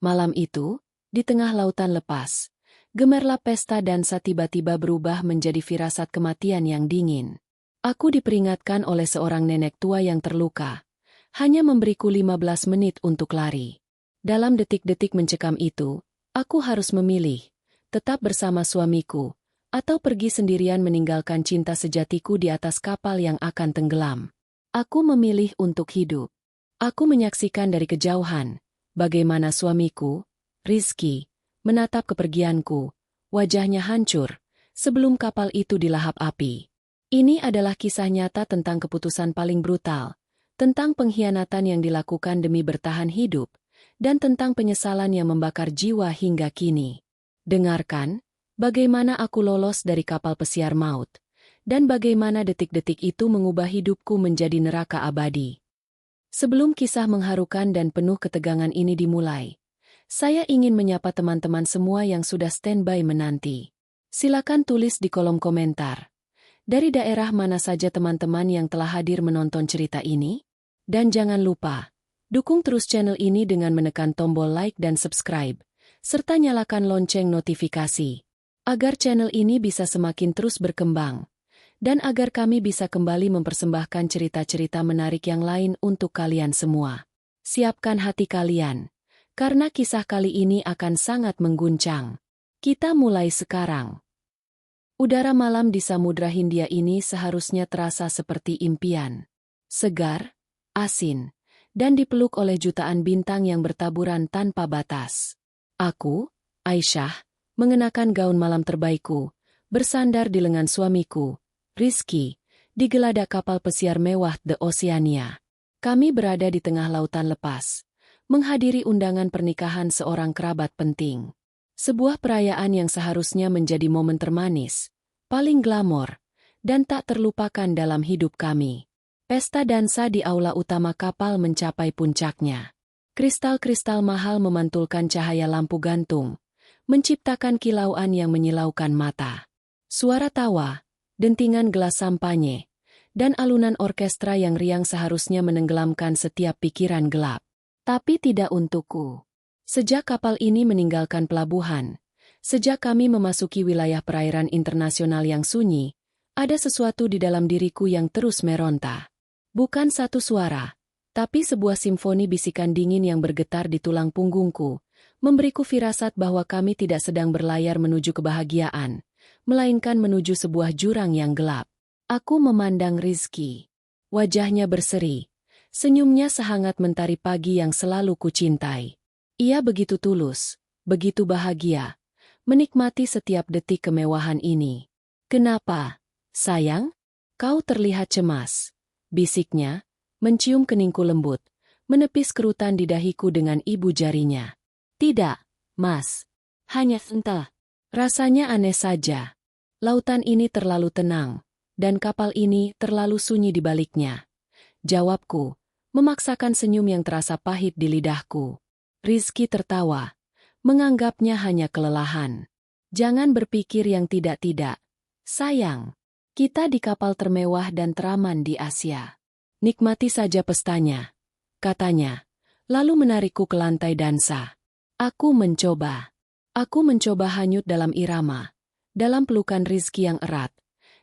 Malam itu, di tengah lautan lepas, gemerlap pesta dansa tiba-tiba berubah menjadi firasat kematian yang dingin. Aku diperingatkan oleh seorang nenek tua yang terluka. Hanya memberiku 15 menit untuk lari. Dalam detik-detik mencekam itu, aku harus memilih, tetap bersama suamiku, atau pergi sendirian meninggalkan cinta sejatiku di atas kapal yang akan tenggelam. Aku memilih untuk hidup. Aku menyaksikan dari kejauhan, bagaimana suamiku, Rizky, menatap kepergianku, wajahnya hancur, sebelum kapal itu dilahap api. Ini adalah kisah nyata tentang keputusan paling brutal, tentang pengkhianatan yang dilakukan demi bertahan hidup, dan tentang penyesalan yang membakar jiwa hingga kini. Dengarkan, bagaimana aku lolos dari kapal pesiar maut, dan bagaimana detik-detik itu mengubah hidupku menjadi neraka abadi. Sebelum kisah mengharukan dan penuh ketegangan ini dimulai, saya ingin menyapa teman-teman semua yang sudah standby menanti. Silakan tulis di kolom komentar. Dari daerah mana saja teman-teman yang telah hadir menonton cerita ini? Dan jangan lupa, dukung terus channel ini dengan menekan tombol like dan subscribe, serta nyalakan lonceng notifikasi, agar channel ini bisa semakin terus berkembang, dan agar kami bisa kembali mempersembahkan cerita-cerita menarik yang lain untuk kalian semua. Siapkan hati kalian, karena kisah kali ini akan sangat mengguncang. Kita mulai sekarang. Udara malam di Samudra Hindia ini seharusnya terasa seperti impian. Segar, asin, dan dipeluk oleh jutaan bintang yang bertaburan tanpa batas. Aku, Aisyah, mengenakan gaun malam terbaikku, bersandar di lengan suamiku, Rizky, di geladak kapal pesiar mewah The Oceania. Kami berada di tengah lautan lepas, menghadiri undangan pernikahan seorang kerabat penting. Sebuah perayaan yang seharusnya menjadi momen termanis, paling glamor, dan tak terlupakan dalam hidup kami. Pesta dansa di aula utama kapal mencapai puncaknya. Kristal-kristal mahal memantulkan cahaya lampu gantung, menciptakan kilauan yang menyilaukan mata. Suara tawa, dentingan gelas sampanye, dan alunan orkestra yang riang seharusnya menenggelamkan setiap pikiran gelap. Tapi tidak untukku. Sejak kapal ini meninggalkan pelabuhan, sejak kami memasuki wilayah perairan internasional yang sunyi, ada sesuatu di dalam diriku yang terus meronta. Bukan satu suara, tapi sebuah simfoni bisikan dingin yang bergetar di tulang punggungku, memberiku firasat bahwa kami tidak sedang berlayar menuju kebahagiaan, melainkan menuju sebuah jurang yang gelap. Aku memandang Rizky. Wajahnya berseri, senyumnya sehangat mentari pagi yang selalu kucintai. Ia begitu tulus, begitu bahagia, menikmati setiap detik kemewahan ini. "Kenapa, sayang? Kau terlihat cemas," bisiknya, mencium keningku lembut, menepis kerutan di dahiku dengan ibu jarinya. "Tidak, Mas. Hanya entah. Rasanya aneh saja. Lautan ini terlalu tenang, dan kapal ini terlalu sunyi di baliknya," jawabku, memaksakan senyum yang terasa pahit di lidahku. Rizky tertawa, menganggapnya hanya kelelahan. "Jangan berpikir yang tidak-tidak, sayang. Kita di kapal termewah dan teraman di Asia. Nikmati saja pestanya," katanya, lalu menarikku ke lantai dansa. Aku mencoba. Aku mencoba hanyut dalam irama, dalam pelukan Rizky yang erat,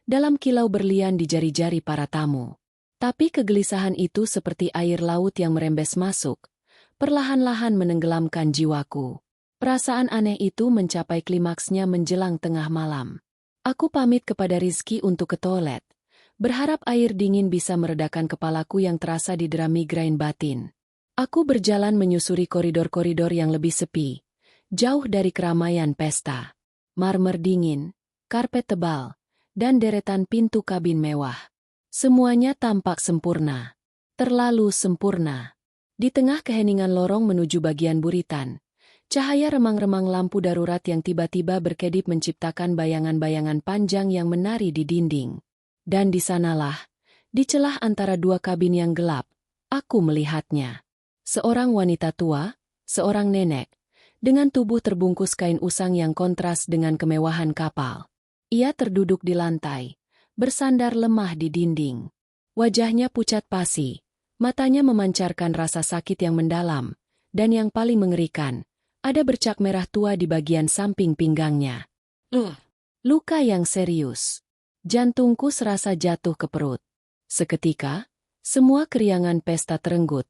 dalam kilau berlian di jari-jari para tamu. Tapi kegelisahan itu seperti air laut yang merembes masuk, perlahan-lahan menenggelamkan jiwaku. Perasaan aneh itu mencapai klimaksnya menjelang tengah malam. Aku pamit kepada Rizky untuk ke toilet, berharap air dingin bisa meredakan kepalaku yang terasa didera migrain batin. Aku berjalan menyusuri koridor-koridor yang lebih sepi, jauh dari keramaian pesta. Marmer dingin, karpet tebal, dan deretan pintu kabin mewah. Semuanya tampak sempurna. Terlalu sempurna. Di tengah keheningan lorong menuju bagian buritan, cahaya remang-remang lampu darurat yang tiba-tiba berkedip menciptakan bayangan-bayangan panjang yang menari di dinding. Dan di sanalah, di celah antara dua kabin yang gelap, aku melihatnya. Seorang wanita tua, seorang nenek, dengan tubuh terbungkus kain usang yang kontras dengan kemewahan kapal. Ia terduduk di lantai, bersandar lemah di dinding. Wajahnya pucat pasi. Matanya memancarkan rasa sakit yang mendalam, dan yang paling mengerikan, Ada bercak merah tua di bagian samping pinggangnya. Luka yang serius. Jantungku serasa jatuh ke perut. Seketika, semua keriangan pesta terenggut,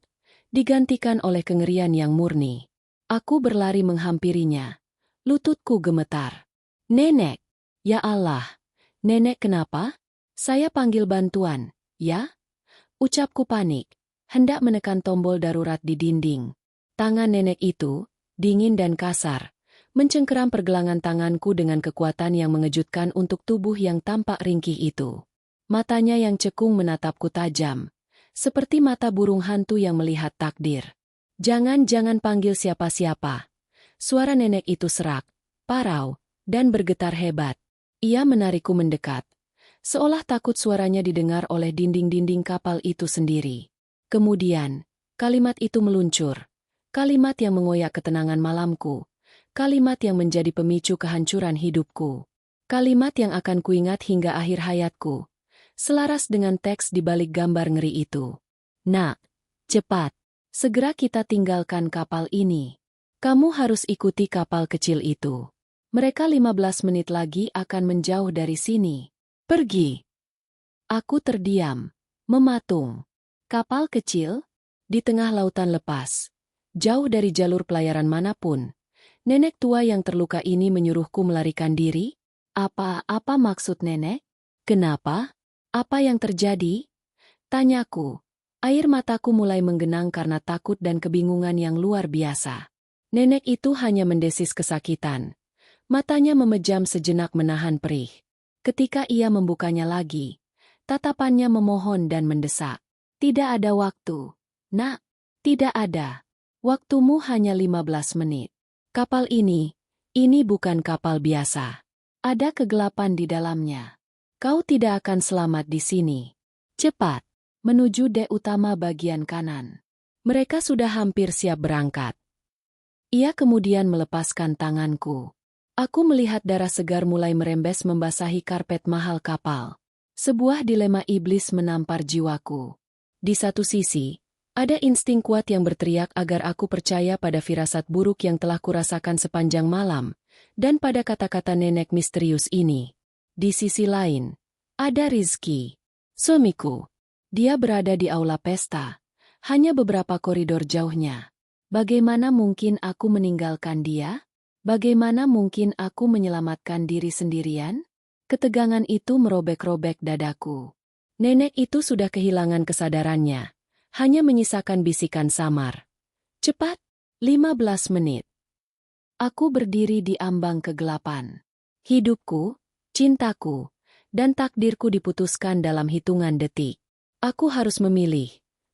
digantikan oleh kengerian yang murni. Aku berlari menghampirinya. Lututku gemetar. Nenek! Ya Allah! Nenek kenapa? Saya panggil bantuan, ya? Ucapku panik, hendak menekan tombol darurat di dinding. Tangan nenek itu, dingin dan kasar, mencengkeram pergelangan tanganku dengan kekuatan yang mengejutkan untuk tubuh yang tampak ringkih itu. Matanya yang cekung menatapku tajam, seperti mata burung hantu yang melihat takdir. Jangan panggil siapa-siapa. Suara nenek itu serak, parau, dan bergetar hebat. Ia menarikku mendekat, seolah takut suaranya didengar oleh dinding-dinding kapal itu sendiri. Kemudian, kalimat itu meluncur. Kalimat yang mengoyak ketenangan malamku. Kalimat yang menjadi pemicu kehancuran hidupku. Kalimat yang akan kuingat hingga akhir hayatku. Selaras dengan teks di balik gambar ngeri itu. Nak, cepat. Segera kita tinggalkan kapal ini. Kamu harus ikuti kapal kecil itu. Mereka 15 menit lagi akan menjauh dari sini. Pergi. Aku terdiam, mematung. Kapal kecil? Di tengah lautan lepas. Jauh dari jalur pelayaran manapun, nenek tua yang terluka ini menyuruhku melarikan diri? Apa maksud nenek? Kenapa? Apa yang terjadi? Tanyaku. Air mataku mulai menggenang karena takut dan kebingungan yang luar biasa. Nenek itu hanya mendesis kesakitan. Matanya memejam sejenak menahan perih. Ketika ia membukanya lagi, tatapannya memohon dan mendesak. Tidak ada waktu. Nak, tidak ada. Waktumu hanya 15 menit. Kapal ini bukan kapal biasa. Ada kegelapan di dalamnya. Kau tidak akan selamat di sini. Cepat, menuju dek utama bagian kanan. Mereka sudah hampir siap berangkat. Ia kemudian melepaskan tanganku. Aku melihat darah segar mulai merembes membasahi karpet mahal kapal. Sebuah dilema iblis menampar jiwaku. Di satu sisi, ada insting kuat yang berteriak agar aku percaya pada firasat buruk yang telah kurasakan sepanjang malam, dan pada kata-kata nenek misterius ini. Di sisi lain, ada Rizky, suamiku. Dia berada di aula pesta, hanya beberapa koridor jauhnya. Bagaimana mungkin aku meninggalkan dia? Bagaimana mungkin aku menyelamatkan diri sendirian? Ketegangan itu merobek-robek dadaku. Nenek itu sudah kehilangan kesadarannya. Hanya menyisakan bisikan samar. Cepat, 15 menit. Aku berdiri di ambang kegelapan. Hidupku, cintaku, dan takdirku diputuskan dalam hitungan detik. Aku harus memilih,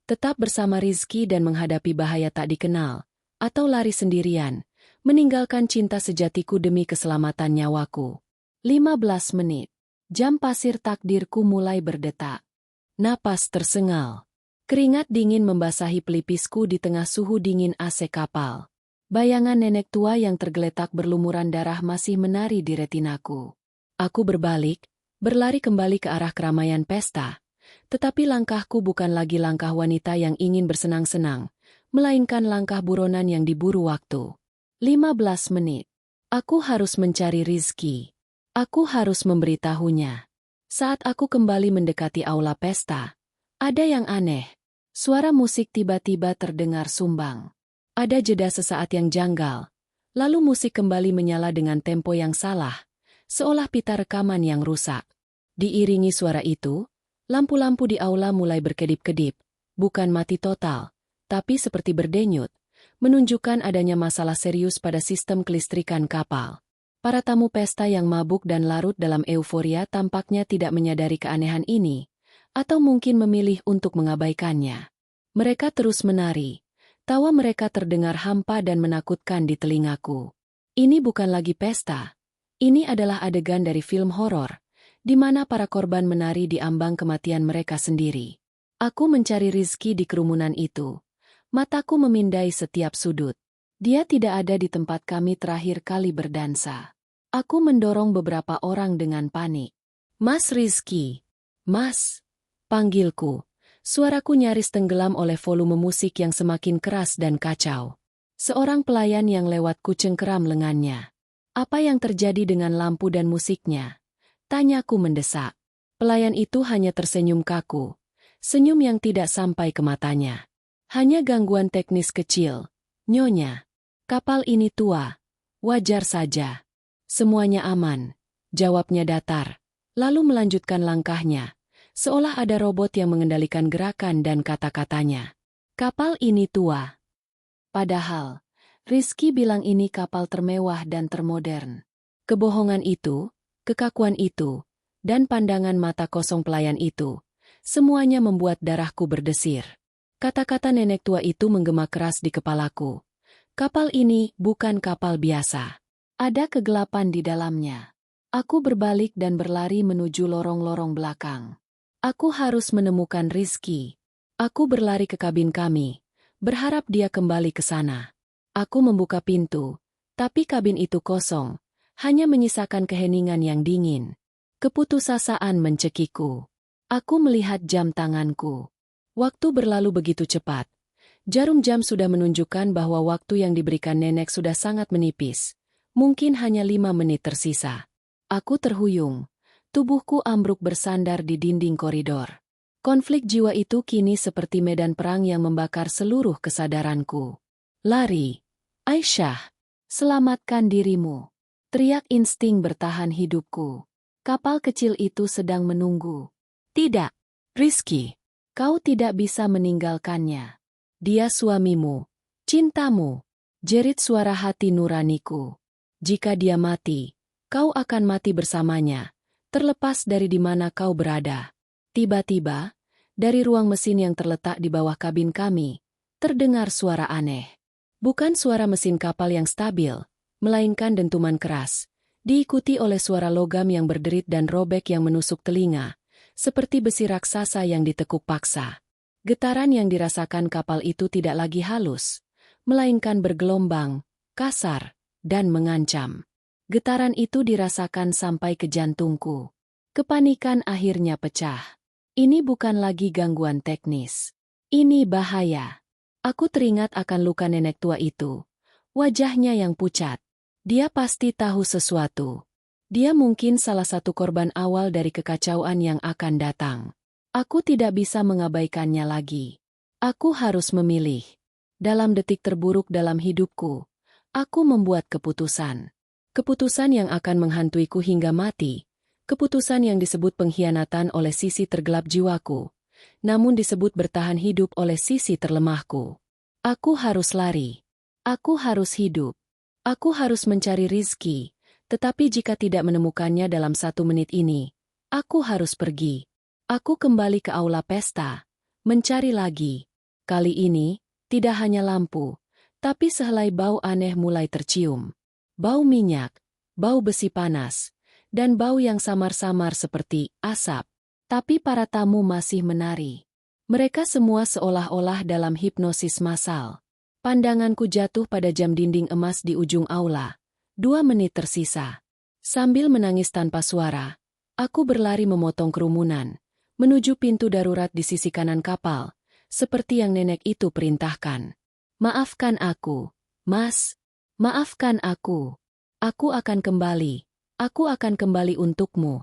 tetap bersama Rizky dan menghadapi bahaya tak dikenal, atau lari sendirian, meninggalkan cinta sejatiku demi keselamatan nyawaku. 15 menit. Jam pasir takdirku mulai berdetak. Napas tersengal. Keringat dingin membasahi pelipisku di tengah suhu dingin AC kapal. Bayangan nenek tua yang tergeletak berlumuran darah masih menari di retinaku. Aku berbalik, berlari kembali ke arah keramaian pesta. Tetapi langkahku bukan lagi langkah wanita yang ingin bersenang-senang, melainkan langkah buronan yang diburu waktu. 15 menit. Aku harus mencari Rizky. Aku harus memberitahunya. Saat aku kembali mendekati aula pesta, ada yang aneh. Suara musik tiba-tiba terdengar sumbang. Ada jeda sesaat yang janggal. Lalu musik kembali menyala dengan tempo yang salah, seolah pita rekaman yang rusak. Diiringi suara itu, lampu-lampu di aula mulai berkedip-kedip, bukan mati total, tapi seperti berdenyut, menunjukkan adanya masalah serius pada sistem kelistrikan kapal. Para tamu pesta yang mabuk dan larut dalam euforia tampaknya tidak menyadari keanehan ini, atau mungkin memilih untuk mengabaikannya. Mereka terus menari. Tawa mereka terdengar hampa dan menakutkan di telingaku. Ini bukan lagi pesta. Ini adalah adegan dari film horor, di mana para korban menari di ambang kematian mereka sendiri. Aku mencari Rizky di kerumunan itu. Mataku memindai setiap sudut. Dia tidak ada di tempat kami terakhir kali berdansa. Aku mendorong beberapa orang dengan panik. Mas Rizky. Mas. Panggilku. Suaraku nyaris tenggelam oleh volume musik yang semakin keras dan kacau. Seorang pelayan yang lewatku cengkeram lengannya. Apa yang terjadi dengan lampu dan musiknya? Tanyaku mendesak. Pelayan itu hanya tersenyum kaku. Senyum yang tidak sampai ke matanya. Hanya gangguan teknis kecil. Nyonya. Kapal ini tua. Wajar saja. Semuanya aman. Jawabnya datar. Lalu melanjutkan langkahnya. Seolah ada robot yang mengendalikan gerakan dan kata-katanya. Kapal ini tua. Padahal, Rizky bilang ini kapal termewah dan termodern. Kebohongan itu, kekakuan itu, dan pandangan mata kosong pelayan itu, semuanya membuat darahku berdesir. Kata-kata nenek tua itu menggema keras di kepalaku. Kapal ini bukan kapal biasa. Ada kegelapan di dalamnya. Aku berbalik dan berlari menuju lorong-lorong belakang. Aku harus menemukan Rizky. Aku berlari ke kabin kami, berharap dia kembali ke sana. Aku membuka pintu, tapi kabin itu kosong, hanya menyisakan keheningan yang dingin. Keputusasaan mencekiku. Aku melihat jam tanganku. Waktu berlalu begitu cepat. Jarum jam sudah menunjukkan bahwa waktu yang diberikan nenek sudah sangat menipis. Mungkin hanya 5 menit tersisa. Aku terhuyung. Tubuhku ambruk bersandar di dinding koridor. Konflik jiwa itu kini seperti medan perang yang membakar seluruh kesadaranku. Lari. Aisyah. Selamatkan dirimu. Teriak insting bertahan hidupku. Kapal kecil itu sedang menunggu. Tidak. Rizky. Kau tidak bisa meninggalkannya. Dia suamimu. Cintamu. Jerit suara hati nuraniku. Jika dia mati, kau akan mati bersamanya. Terlepas dari di mana kau berada. Tiba-tiba, dari ruang mesin yang terletak di bawah kabin kami, terdengar suara aneh. Bukan suara mesin kapal yang stabil, melainkan dentuman keras, diikuti oleh suara logam yang berderit dan robek yang menusuk telinga, seperti besi raksasa yang ditekuk paksa. Getaran yang dirasakan kapal itu tidak lagi halus, melainkan bergelombang, kasar, dan mengancam. Getaran itu dirasakan sampai ke jantungku. Kepanikan akhirnya pecah. Ini bukan lagi gangguan teknis. Ini bahaya. Aku teringat akan luka nenek tua itu. Wajahnya yang pucat. Dia pasti tahu sesuatu. Dia mungkin salah satu korban awal dari kekacauan yang akan datang. Aku tidak bisa mengabaikannya lagi. Aku harus memilih. Dalam detik terburuk dalam hidupku, aku membuat keputusan. Keputusan yang akan menghantuiku hingga mati. Keputusan yang disebut pengkhianatan oleh sisi tergelap jiwaku, namun disebut bertahan hidup oleh sisi terlemahku. Aku harus lari. Aku harus hidup. Aku harus mencari Rizky, tetapi jika tidak menemukannya dalam 1 menit ini, aku harus pergi. Aku kembali ke aula pesta, mencari lagi. Kali ini, tidak hanya lampu, tapi sehelai bau aneh mulai tercium. Bau minyak, bau besi panas, dan bau yang samar-samar seperti asap. Tapi para tamu masih menari. Mereka semua seolah-olah dalam hipnosis massal. Pandanganku jatuh pada jam dinding emas di ujung aula. 2 menit tersisa. Sambil menangis tanpa suara, aku berlari memotong kerumunan, menuju pintu darurat di sisi kanan kapal, seperti yang nenek itu perintahkan. Maafkan aku, Mas. Maafkan aku. Aku akan kembali. Aku akan kembali untukmu.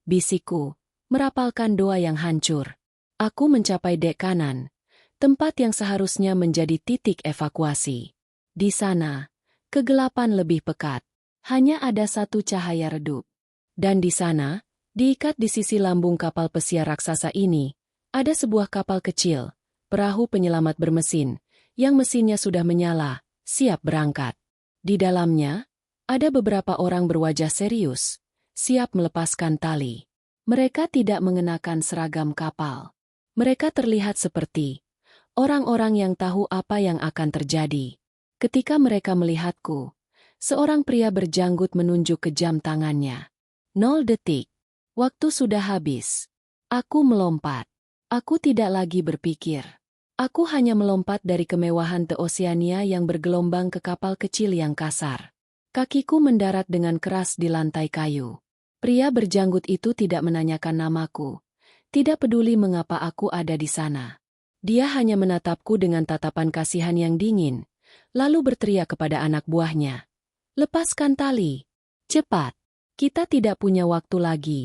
Bisikku, merapalkan doa yang hancur. Aku mencapai dek kanan, tempat yang seharusnya menjadi titik evakuasi. Di sana, kegelapan lebih pekat. Hanya ada satu cahaya redup. Dan di sana, diikat di sisi lambung kapal pesiar raksasa ini, ada sebuah kapal kecil, perahu penyelamat bermesin, yang mesinnya sudah menyala, siap berangkat. Di dalamnya, ada beberapa orang berwajah serius, siap melepaskan tali. Mereka tidak mengenakan seragam kapal. Mereka terlihat seperti orang-orang yang tahu apa yang akan terjadi. Ketika mereka melihatku, seorang pria berjanggut menunjuk ke jam tangannya. 0 detik. Waktu sudah habis. Aku melompat. Aku tidak lagi berpikir. Aku hanya melompat dari kemewahan The Oceania yang bergelombang ke kapal kecil yang kasar. Kakiku mendarat dengan keras di lantai kayu. Pria berjanggut itu tidak menanyakan namaku. Tidak peduli mengapa aku ada di sana. Dia hanya menatapku dengan tatapan kasihan yang dingin, lalu berteriak kepada anak buahnya. Lepaskan tali. Cepat. Kita tidak punya waktu lagi.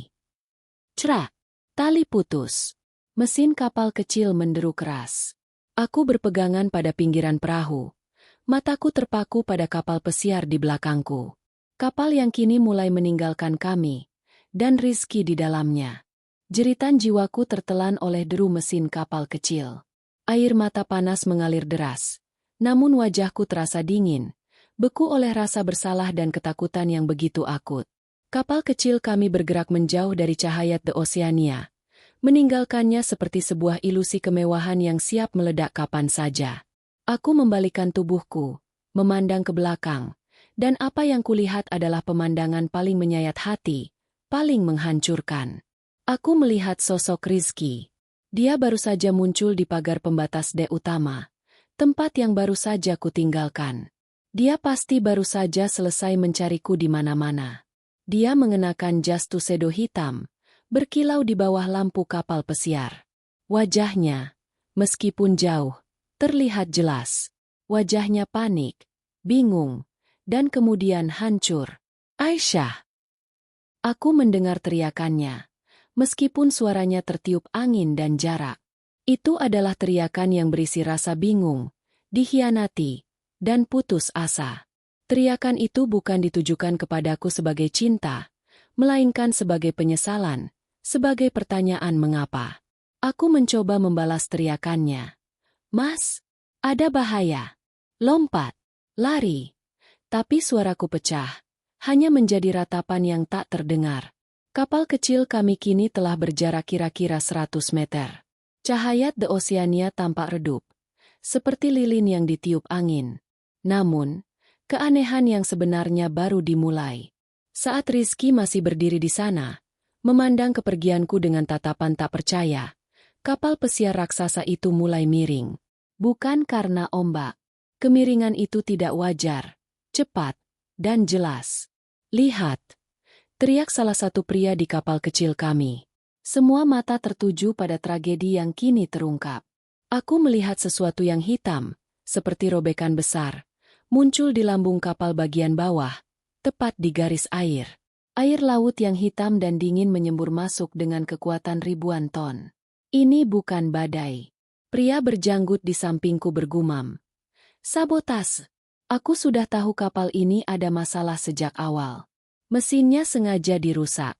Cerak. Tali putus. Mesin kapal kecil menderu keras. Aku berpegangan pada pinggiran perahu. Mataku terpaku pada kapal pesiar di belakangku. Kapal yang kini mulai meninggalkan kami, dan Rizky di dalamnya. Jeritan jiwaku tertelan oleh deru mesin kapal kecil. Air mata panas mengalir deras. Namun wajahku terasa dingin, beku oleh rasa bersalah dan ketakutan yang begitu akut. Kapal kecil kami bergerak menjauh dari cahaya The Oceania, meninggalkannya seperti sebuah ilusi kemewahan yang siap meledak kapan saja. Aku membalikkan tubuhku, memandang ke belakang, dan apa yang kulihat adalah pemandangan paling menyayat hati, paling menghancurkan. Aku melihat sosok Rizky. Dia baru saja muncul di pagar pembatas dek utama, tempat yang baru saja kutinggalkan. Dia pasti baru saja selesai mencariku di mana-mana. Dia mengenakan jas tuxedo hitam, berkilau di bawah lampu kapal pesiar. Wajahnya, meskipun jauh, terlihat jelas. Wajahnya panik, bingung, dan kemudian hancur. Aisyah! Aku mendengar teriakannya, meskipun suaranya tertiup angin dan jarak. Itu adalah teriakan yang berisi rasa bingung, dikhianati, dan putus asa. Teriakan itu bukan ditujukan kepadaku sebagai cinta, melainkan sebagai penyesalan, sebagai pertanyaan mengapa. Aku mencoba membalas teriakannya. Mas, ada bahaya. Lompat, lari. Tapi suaraku pecah, hanya menjadi ratapan yang tak terdengar. Kapal kecil kami kini telah berjarak kira-kira 100 meter. Cahaya The Oceania tampak redup, seperti lilin yang ditiup angin. Namun, keanehan yang sebenarnya baru dimulai. Saat Rizky masih berdiri di sana, memandang kepergianku dengan tatapan tak percaya, kapal pesiar raksasa itu mulai miring. Bukan karena ombak. Kemiringan itu tidak wajar, cepat, dan jelas. Lihat! Teriak salah satu pria di kapal kecil kami. Semua mata tertuju pada tragedi yang kini terungkap. Aku melihat sesuatu yang hitam, seperti robekan besar, muncul di lambung kapal bagian bawah, tepat di garis air. Air laut yang hitam dan dingin menyembur masuk dengan kekuatan ribuan ton. Ini bukan badai. Pria berjanggut di sampingku bergumam. Sabotase. Aku sudah tahu kapal ini ada masalah sejak awal. Mesinnya sengaja dirusak.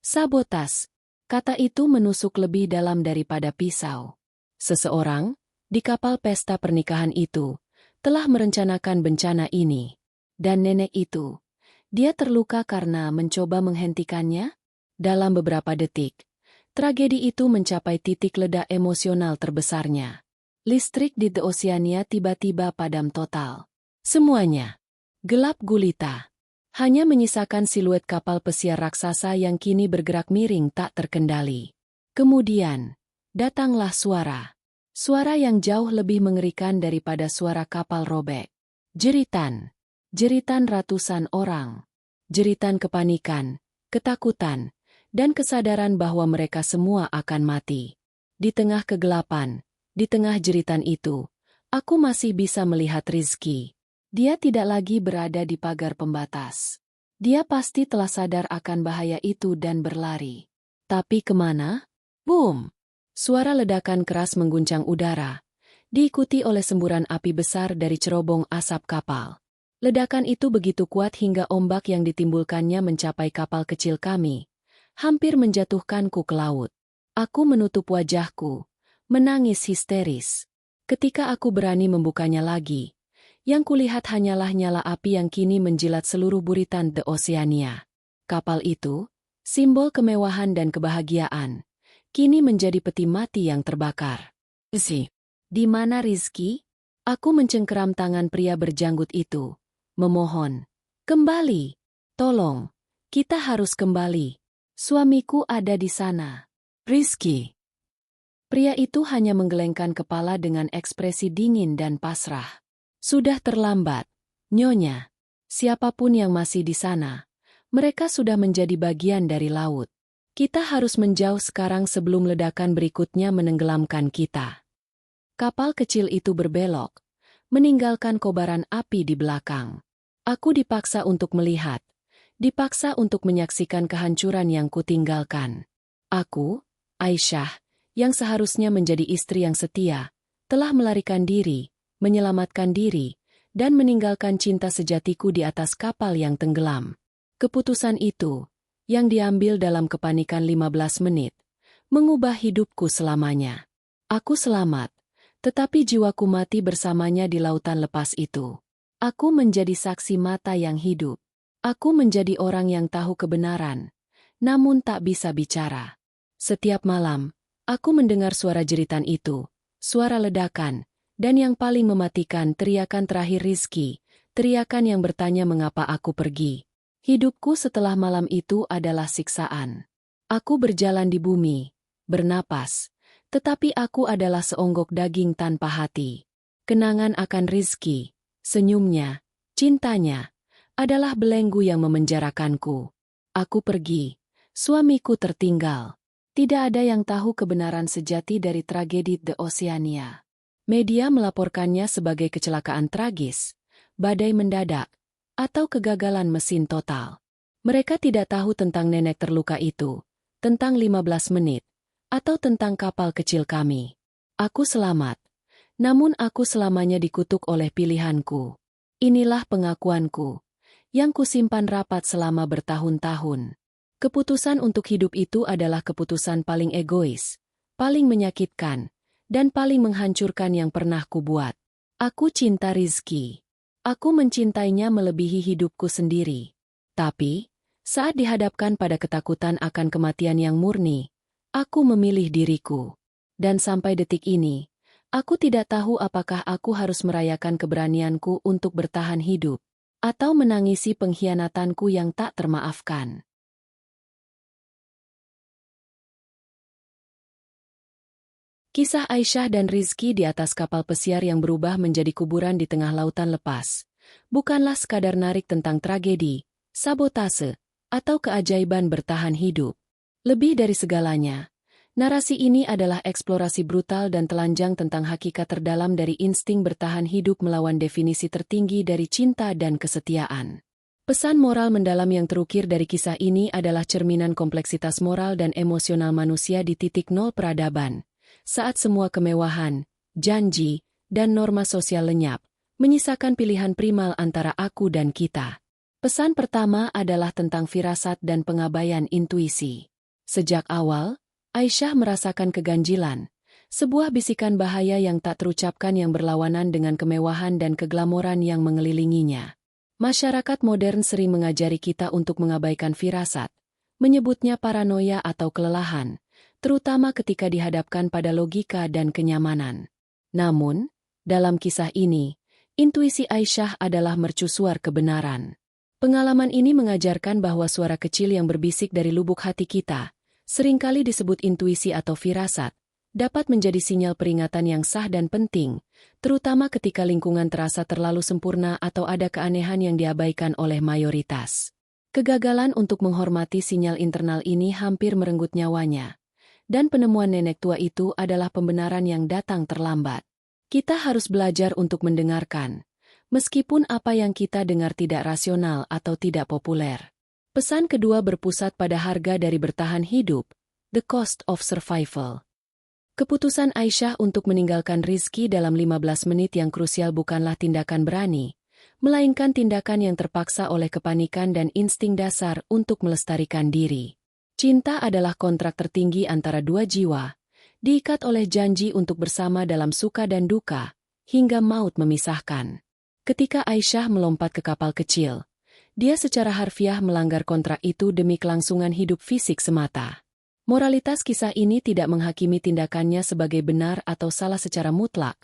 Sabotase. Kata itu menusuk lebih dalam daripada pisau. Seseorang, di kapal pesta pernikahan itu, telah merencanakan bencana ini. Dan nenek itu, dia terluka karena mencoba menghentikannya? Dalam beberapa detik, tragedi itu mencapai titik ledak emosional terbesarnya. Listrik di The Oceania tiba-tiba padam total. Semuanya gelap gulita. Hanya menyisakan siluet kapal pesiar raksasa yang kini bergerak miring tak terkendali. Kemudian, datanglah suara. Suara yang jauh lebih mengerikan daripada suara kapal robek. Jeritan. Jeritan ratusan orang. Jeritan kepanikan, ketakutan, dan kesadaran bahwa mereka semua akan mati. Di tengah kegelapan, di tengah jeritan itu, aku masih bisa melihat Rizky. Dia tidak lagi berada di pagar pembatas. Dia pasti telah sadar akan bahaya itu dan berlari. Tapi kemana? Boom! Suara ledakan keras mengguncang udara, diikuti oleh semburan api besar dari cerobong asap kapal. Ledakan itu begitu kuat hingga ombak yang ditimbulkannya mencapai kapal kecil kami, hampir menjatuhkanku ke laut. Aku menutup wajahku, menangis histeris. Ketika aku berani membukanya lagi, yang kulihat hanyalah nyala api yang kini menjilat seluruh buritan The Oceania. Kapal itu, simbol kemewahan dan kebahagiaan, kini menjadi peti mati yang terbakar. Di mana Rizky? Aku mencengkeram tangan pria berjanggut itu, memohon. Kembali. Tolong. Kita harus kembali. Suamiku ada di sana. Rizky. Pria itu hanya menggelengkan kepala dengan ekspresi dingin dan pasrah. Sudah terlambat, Nyonya. Siapapun yang masih di sana, mereka sudah menjadi bagian dari laut. Kita harus menjauh sekarang sebelum ledakan berikutnya menenggelamkan kita. Kapal kecil itu berbelok, meninggalkan kobaran api di belakang. Aku dipaksa untuk melihat, dipaksa untuk menyaksikan kehancuran yang kutinggalkan. Aku, Aisyah, yang seharusnya menjadi istri yang setia, telah melarikan diri, menyelamatkan diri, dan meninggalkan cinta sejatiku di atas kapal yang tenggelam. Keputusan itu, yang diambil dalam kepanikan 15 menit, mengubah hidupku selamanya. Aku selamat, tetapi jiwaku mati bersamanya di lautan lepas itu. Aku menjadi saksi mata yang hidup. Aku menjadi orang yang tahu kebenaran, namun tak bisa bicara. Setiap malam, aku mendengar suara jeritan itu, suara ledakan, dan yang paling mematikan teriakan terakhir Rizky, teriakan yang bertanya mengapa aku pergi. Hidupku setelah malam itu adalah siksaan. Aku berjalan di bumi, bernapas, tetapi aku adalah seonggok daging tanpa hati. Kenangan akan Rizky, senyumnya, cintanya, adalah belenggu yang memenjarakanku. Aku pergi, suamiku tertinggal. Tidak ada yang tahu kebenaran sejati dari tragedi The Oceania. Media melaporkannya sebagai kecelakaan tragis, badai mendadak, atau kegagalan mesin total. Mereka tidak tahu tentang nenek terluka itu, tentang 15 menit, atau tentang kapal kecil kami. Aku selamat, namun aku selamanya dikutuk oleh pilihanku. Inilah pengakuanku, yang kusimpan rapat selama bertahun-tahun. Keputusan untuk hidup itu adalah keputusan paling egois, paling menyakitkan, dan paling menghancurkan yang pernah kubuat. Aku cinta Rizky. Aku mencintainya melebihi hidupku sendiri. Tapi, saat dihadapkan pada ketakutan akan kematian yang murni, aku memilih diriku. Dan sampai detik ini, aku tidak tahu apakah aku harus merayakan keberanianku untuk bertahan hidup, atau menangisi pengkhianatanku yang tak termaafkan. Kisah Aisyah dan Rizky di atas kapal pesiar yang berubah menjadi kuburan di tengah lautan lepas, bukanlah sekadar narik tentang tragedi, sabotase, atau keajaiban bertahan hidup. Lebih dari segalanya, narasi ini adalah eksplorasi brutal dan telanjang tentang hakikat terdalam dari insting bertahan hidup melawan definisi tertinggi dari cinta dan kesetiaan. Pesan moral mendalam yang terukir dari kisah ini adalah cerminan kompleksitas moral dan emosional manusia di titik nol peradaban. Saat semua kemewahan, janji, dan norma sosial lenyap, menyisakan pilihan primal antara aku dan kita. Pesan pertama adalah tentang firasat dan pengabaian intuisi. Sejak awal, Aisyah merasakan keganjilan, sebuah bisikan bahaya yang tak terucapkan yang berlawanan dengan kemewahan dan keglamoran yang mengelilinginya. Masyarakat modern sering mengajari kita untuk mengabaikan firasat, menyebutnya paranoia atau kelelahan, terutama ketika dihadapkan pada logika dan kenyamanan. Namun, dalam kisah ini, intuisi Aisyah adalah mercusuar kebenaran. Pengalaman ini mengajarkan bahwa suara kecil yang berbisik dari lubuk hati kita, seringkali disebut intuisi atau firasat, dapat menjadi sinyal peringatan yang sah dan penting, terutama ketika lingkungan terasa terlalu sempurna atau ada keanehan yang diabaikan oleh mayoritas. Kegagalan untuk menghormati sinyal internal ini hampir merenggut nyawanya. Dan penemuan nenek tua itu adalah pembenaran yang datang terlambat. Kita harus belajar untuk mendengarkan, meskipun apa yang kita dengar tidak rasional atau tidak populer. Pesan kedua berpusat pada harga dari bertahan hidup, the cost of survival. Keputusan Aisyah untuk meninggalkan Rizky dalam 15 menit yang krusial bukanlah tindakan berani, melainkan tindakan yang terpaksa oleh kepanikan dan insting dasar untuk melestarikan diri. Cinta adalah kontrak tertinggi antara dua jiwa, diikat oleh janji untuk bersama dalam suka dan duka, hingga maut memisahkan. Ketika Aisyah melompat ke kapal kecil, dia secara harfiah melanggar kontrak itu demi kelangsungan hidup fisik semata. Moralitas kisah ini tidak menghakimi tindakannya sebagai benar atau salah secara mutlak.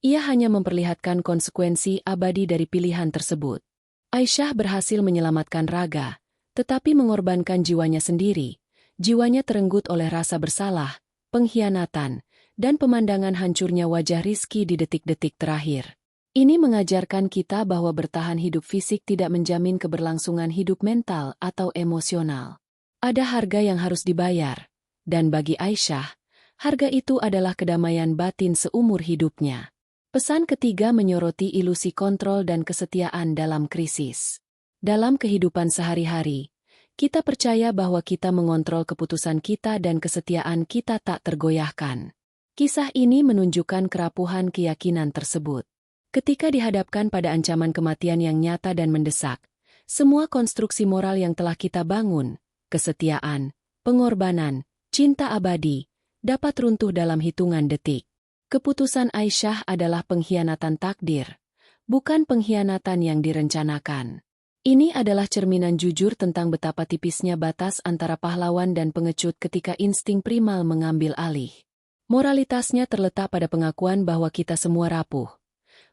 Ia hanya memperlihatkan konsekuensi abadi dari pilihan tersebut. Aisyah berhasil menyelamatkan Raga, tetapi mengorbankan jiwanya sendiri. Jiwanya terenggut oleh rasa bersalah, pengkhianatan, dan pemandangan hancurnya wajah Rizky di detik-detik terakhir. Ini mengajarkan kita bahwa bertahan hidup fisik tidak menjamin keberlangsungan hidup mental atau emosional. Ada harga yang harus dibayar, dan bagi Aisyah, harga itu adalah kedamaian batin seumur hidupnya. Pesan ketiga menyoroti ilusi kontrol dan kesetiaan dalam krisis. Dalam kehidupan sehari-hari, kita percaya bahwa kita mengontrol keputusan kita dan kesetiaan kita tak tergoyahkan. Kisah ini menunjukkan kerapuhan keyakinan tersebut. Ketika dihadapkan pada ancaman kematian yang nyata dan mendesak, semua konstruksi moral yang telah kita bangun, kesetiaan, pengorbanan, cinta abadi, dapat runtuh dalam hitungan detik. Keputusan Aisyah adalah pengkhianatan takdir, bukan pengkhianatan yang direncanakan. Ini adalah cerminan jujur tentang betapa tipisnya batas antara pahlawan dan pengecut ketika insting primal mengambil alih. Moralitasnya terletak pada pengakuan bahwa kita semua rapuh,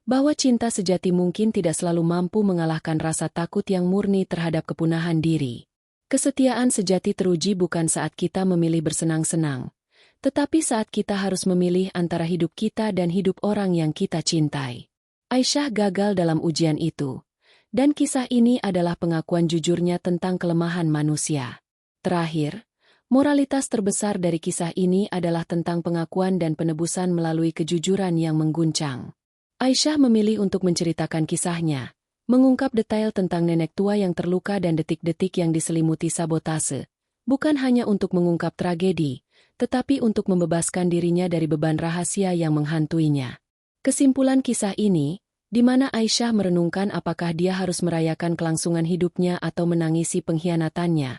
bahwa cinta sejati mungkin tidak selalu mampu mengalahkan rasa takut yang murni terhadap kepunahan diri. Kesetiaan sejati teruji bukan saat kita memilih bersenang-senang, tetapi saat kita harus memilih antara hidup kita dan hidup orang yang kita cintai. Aisyah gagal dalam ujian itu, dan kisah ini adalah pengakuan jujurnya tentang kelemahan manusia. Terakhir, moralitas terbesar dari kisah ini adalah tentang pengakuan dan penebusan melalui kejujuran yang mengguncang. Aisyah memilih untuk menceritakan kisahnya, mengungkap detail tentang nenek tua yang terluka dan detik-detik yang diselimuti sabotase, bukan hanya untuk mengungkap tragedi, tetapi untuk membebaskan dirinya dari beban rahasia yang menghantuinya. Kesimpulan kisah ini, di mana Aisyah merenungkan apakah dia harus merayakan kelangsungan hidupnya atau menangisi pengkhianatannya,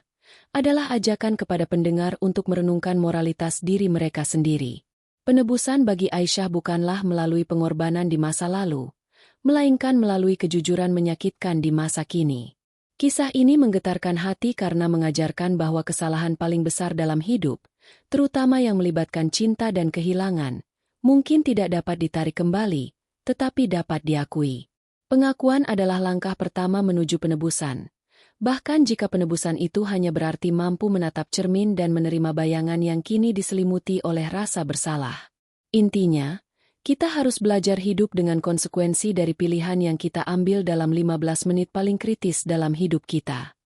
adalah ajakan kepada pendengar untuk merenungkan moralitas diri mereka sendiri. Penebusan bagi Aisyah bukanlah melalui pengorbanan di masa lalu, melainkan melalui kejujuran menyakitkan di masa kini. Kisah ini menggetarkan hati karena mengajarkan bahwa kesalahan paling besar dalam hidup, terutama yang melibatkan cinta dan kehilangan, mungkin tidak dapat ditarik kembali, tetapi dapat diakui. Pengakuan adalah langkah pertama menuju penebusan. Bahkan jika penebusan itu hanya berarti mampu menatap cermin dan menerima bayangan yang kini diselimuti oleh rasa bersalah. Intinya, kita harus belajar hidup dengan konsekuensi dari pilihan yang kita ambil dalam 15 menit paling kritis dalam hidup kita.